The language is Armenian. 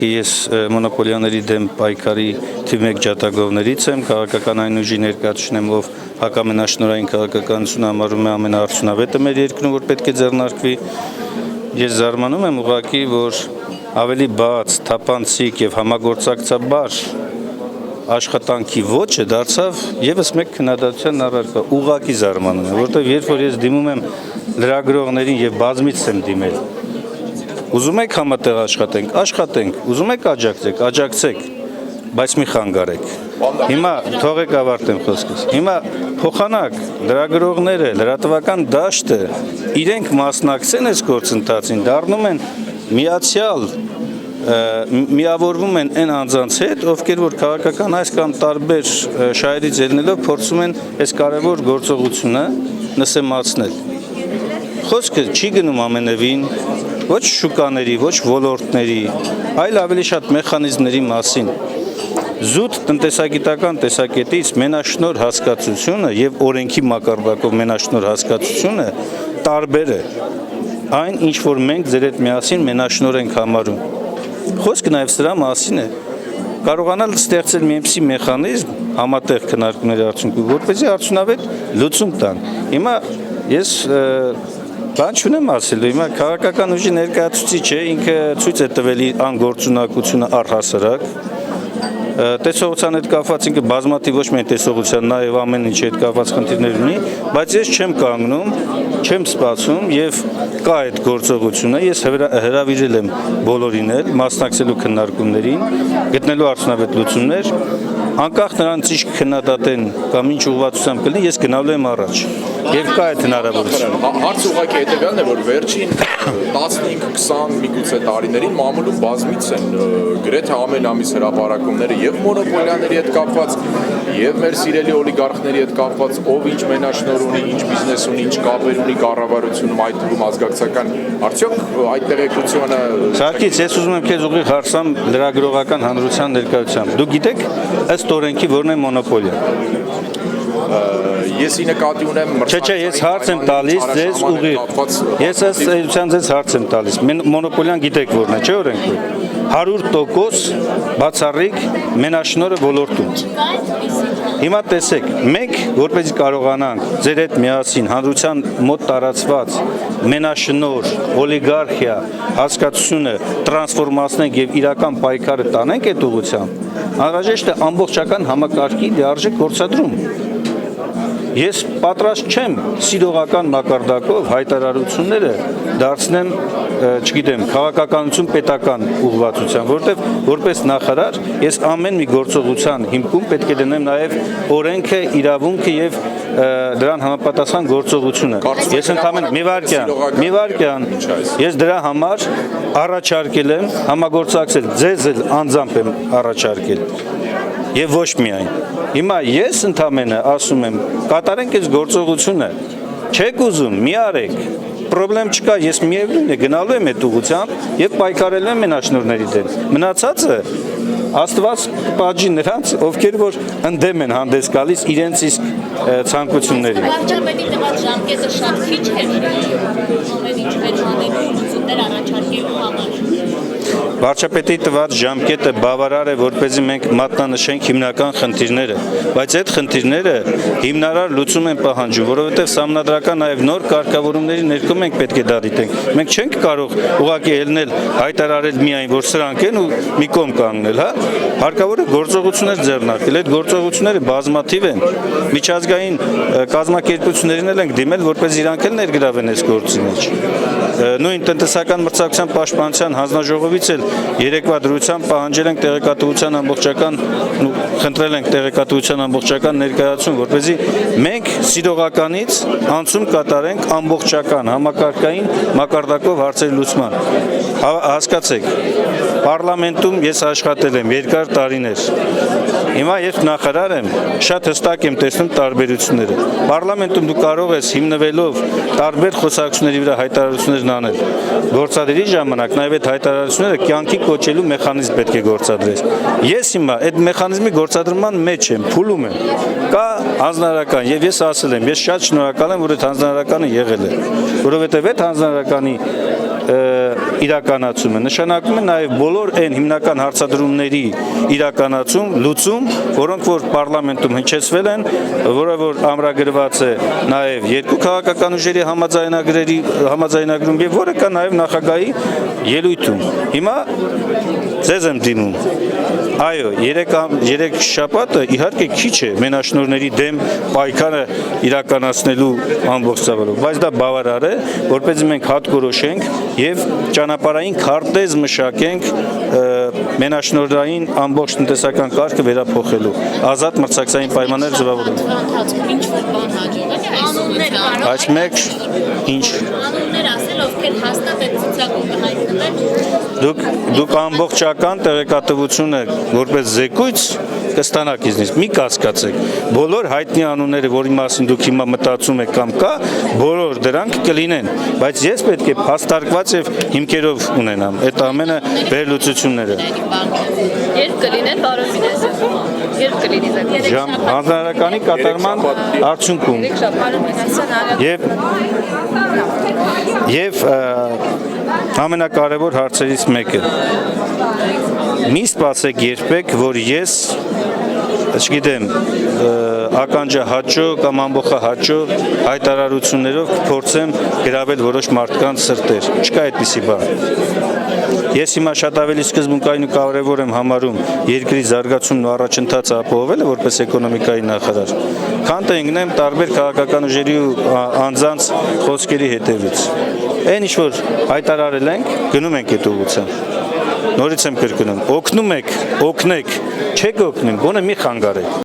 Ես մոնոպոլիաների դեմ պայքարի թիվ 1 ջատագովներից եմ, քաղաքական այն ուժի ներկայացուցիչն եմ, ով հակամենաշնորհային քաղաքականությունը համարում է ամենաարդյունավետը մեր երկրում, որ պետք է ձեռնարկվի։ Ես զարմանում եմ ուղղակի, որ ավելի բաց, թափանցիկ եւ համագործակցաբար աշխատանքի ոճը դարձավ եւս մեկ քննադատության առարկա։ Ուղղակի զարմանում եմ, որովհետեւ երբ որ ես դիմում եմ լրագրողներին եւ բազմից եմ դիմել, ուզում եք համատեղ աշխատենք, աշխատենք, ուզում եք աջակցեք, բայց մի խանգարեք։ Հիմա թողեք ավարտեմ խոսքս։ Հիմա փոխանակ լրագրողները, լրատվական դաշտը իրենք մասնակցեն այս գործընթացին, դառնում են միացյալ, միավորվում են այն անձանց հետ, ովքեր որ քաղաքական այս կամ տարբեր շահերից ելնելով փորձում են այս կարևոր գործողությունը նսեմացնել։ Խոսքը չի գնում ամենևին ոչ շուկաների, ոչ ոլորտների, այլ ավելի շատ մեխանիզմների մասին։ Զուտ տնտեսագիտական տեսակետից մենաշնորհ հասկացությունը եւ օրենքի մակարդակով մենաշնորհ հասկացությունը տարբեր է։ Այն, ինչ որ մենք ձեր հետ միասին մենաշնորհ ենք համարում։ Խոսքը նաեւ սրա մասին է։ Կարողանալ ստեղծել մի այնպիսի մեխանիզմ համատեղ քննարկումների արդյունքում, որպեսզի արդյունավետ լուծում տան։ Հիմա ես բան չունեմ ասելու, հիմա քաղաքական ուժի ներկայացուցիչ է, ինքը ցույց է տվել իր անգործունակությունը առհասարակ, տեսողության հետ կապված ինքը բազմաթիվ ոչ միայն տեսողության, նաև ամեն ինչի հետ կապված խնդիրներ ունի, բայց ես չեմ կանգնում, չեմ սպասում եւ կա այդ գործողությունը, ես հրավիրել եմ բոլորին էլ մասնակցելու քննարկումներին, գտնելու արդյունավետ լուծումներ, անկախ նրանից ինչ քննադատեն կամ ինչ ուղղվածությամբ կլինի, ես գնալու եմ առաջ։ Եվ կա այդ հնարավորությունը։ Հարց ուղղակի հետևյալն է, որ վերջին 15-20 միգուցե տարիներին մամուլում բազմից են գրեթե ամեն ամիս հրապարակումները եւ մոնոպոլիաների հետ կապված, եւ մեր սիրելի օլիգարխների հետ կապված, ով ինչ մենաշնորհ ունի, ինչ բիզնես ունի, ինչ կապեր ունի կառավարությունում, այդ թվում ազգակցական, արդյոք այդ տեղեկությունը Սարգիս, ես ուզում եմ քեզ ուղիղ հարցամ լրագրողական հանրության ներկայությամբ։ Դու գիտեք ըստ օրենքի որն է մոնոպոլիա։ Ես նկատի ունեմ Չէ, ես հարց եմ տալիս ձեզ ուղիղ։ Ես ըստ էության ձեզ հարց եմ տալիս։ Մոնոպոլիան գիտեք որն է, չէ՞ օրենքում։ 100% բացառիկ մենաշնորհը ոլորտում։ Հիմա տեսեք, մենք որպեսզի կարողանանք ձեր հետ միասին հանրության մոտ տարածված մենաշնորհ, օլիգարխիա հասկացությունը տրանսֆորմացնենք եւ իրական պայքարը տանենք այդ ուղղությամբ, անհրաժեշտ է ամբողջական համակարգի լիարժեք գործադրում։ Ես պատրաստ չեմ սիրողական մակարդակով հայտարարությունները դարձնեմ, չգիտեմ, քաղաքականություն պետական ուղղվածության, որովհետև որպես նախարար ես ամեն մի գործողության հիմքում պետք է դնեմ նաև օրենքը, իրավունքը եւ դրան համապատասխան գործողությունը։ Ես ընդհանրապես մի վարքյան, ես դրա համար առաջարկել եմ համագործակցել, ձեզ էլ անձամբ եմ առաջարկել եւ ոչ միայն։ Հիմա ես ընդհանրապես ասում եմ, կատարենք այս գործողությունը, չեք ուզում, մի արեք, պրոբլեմ չկա, ես միևնույն է գնալու եմ այդ ուղղությամբ եւ պայքարելու եմ մենաշնորհների դեմ։ Մնացածը Աստված պատժի նրանց, ովքեր որ ընդդեմ են հանդես գալիս իրենց իսկ ցանկություններին։ Վարչապետի տված ժամկետը շատ քիչ է ամեն ինչ վերջանալու լուծումներ առաջարկելու համար։ Վարչապետի տված ժամկետը բավարար է, որպեսզի մենք մատնանշենք հիմնական խնդիրները, բայց այդ խնդիրները հիմնարար լուծում են պահանջում, որովհետև սահմանադրական նաև նոր կարգավորումների ներքո մենք պետք է դա դիտենք։ Մենք չենք կարող ուղղակի ելնել հայտարարել միայն, որ սրանք են ու մի կողմ կանգնել, հա։ Հարկավոր է գործողություններ ձեռնարկել, այդ գործողությունները բազմաթիվ են։ Միջազգային կազմակերպություններին էլ ենք դիմել, որպես իրանք էլ ներգրավեն այս գործի մեջ։ Նույն տնտեսական մրցակցության պաշտպանության հանձնաժողովից էլ երեկվա դրությամբ պահանջել ենք տեղեկատվության ամբողջական, խնդրել ենք տեղեկատվության ամբողջական ներկայացում, որպեսզի մենք սիրողականից անցում կատարենք ամբողջական համակարգային մակարդակով հարցերի լուծման։ Հասկացեք, պարլամենտում ես աշխատել եմ երկար տարիներ։ Հիմա ես նախարար եմ, շատ հստակ եմ տեսնում տարբերությունները։ Պարլամենտում դու կարող ես հիմնվելով տարբեր խոսակցությունների վրա հայտարարություններ անել։ Գործադրի ժամանակ նաև այդ հայտարարությունները կյանքի կոչելու մեխանիզմ պետք է գործադրես։ Ես հիմա այդ մեխանիզմի գործադրման մեջ եմ, փուլում եմ։ Կա հանձնարարական, եւ ես ասել եմ, ես շատ շնորհակալ եմ, որ այդ հանձնարարականը եղել է, որովհետեւ այդ հանձնարարականի իրականացումը նշանակում է նաև բոլոր այն հիմնական հարցադրումների իրականացում, լուծում, որոնք որ պարլամենտում հնչեցվել են, որը որ ամրագրված է նաև երկու քաղաքական ուժերի համաձայնագրում եւ որը կա նաև նախագահի ելույթում։ Հիմա ձեզ եմ դիմում։ Այո, երեք շաբաթը իհարկե քիչ է մենաշնորհների դեմ պայքարը իրականացնելու ամբողջ ծավալով, բայց դա բավարար է, որպեսզի մենք հատկորոշենք եւ ճանապարհային քարտեզ մշակենք մենաշնորհային ամբողջ տնտեսական կարգը վերափոխելու, ազատ մրցակցային պայմաններ ձևավորելու։ Ինչ որ բան հաջողել է, Այս մեկ ինչ անուններ ասել, ովքեր հաստատ այդ ցուցակում կհայտնվեն։ Դուք ամբողջական տեղեկատվությունը որպես զեկույց կստանաք ինձնից, մի կասկածեք։ Բոլոր հայտնի անունները, որի մասին դուք հիմա մտածում եք կամ կա, բոլոր դրանք կլինեն, բայց ես պետք է փաստարկված եւ հիմքերով ունենամ այդ ամենը վերլուծությունները։ Երբ կլինեն, պարոն Մինասյան, երբ կլինի դա։ Հանրահարականի կատարման արդյունքում եւ ամենակարևոր հարցերից մեկը մի սպասեք երբեք, որ ես չգիտեմ, ականջահաճո կամ ամբողջահաճո հայտարարություններով կփորձեմ գրավել որոշ մարդկանց սրտեր։ Չկա այդպիսի բան։ Ես հիմա շատ ավելի սկզբունքային ու կարևոր եմ համարում երկրի զարգացումն ու առաջընթացը ապահովելը որպես էկոնոմիկայի նախարար, քան թե ընկնեմ տարբեր քաղաքական ուժերի ու անձանց խոսքերի հետևից։ Այն ինչ որ հայտարարել ենք, գնում ենք այդ ուղղությամբ։ Նորից եմ կրկնում, օգնում եք, օգնեք, չեք օգնում, գոնե մի խանգարեք։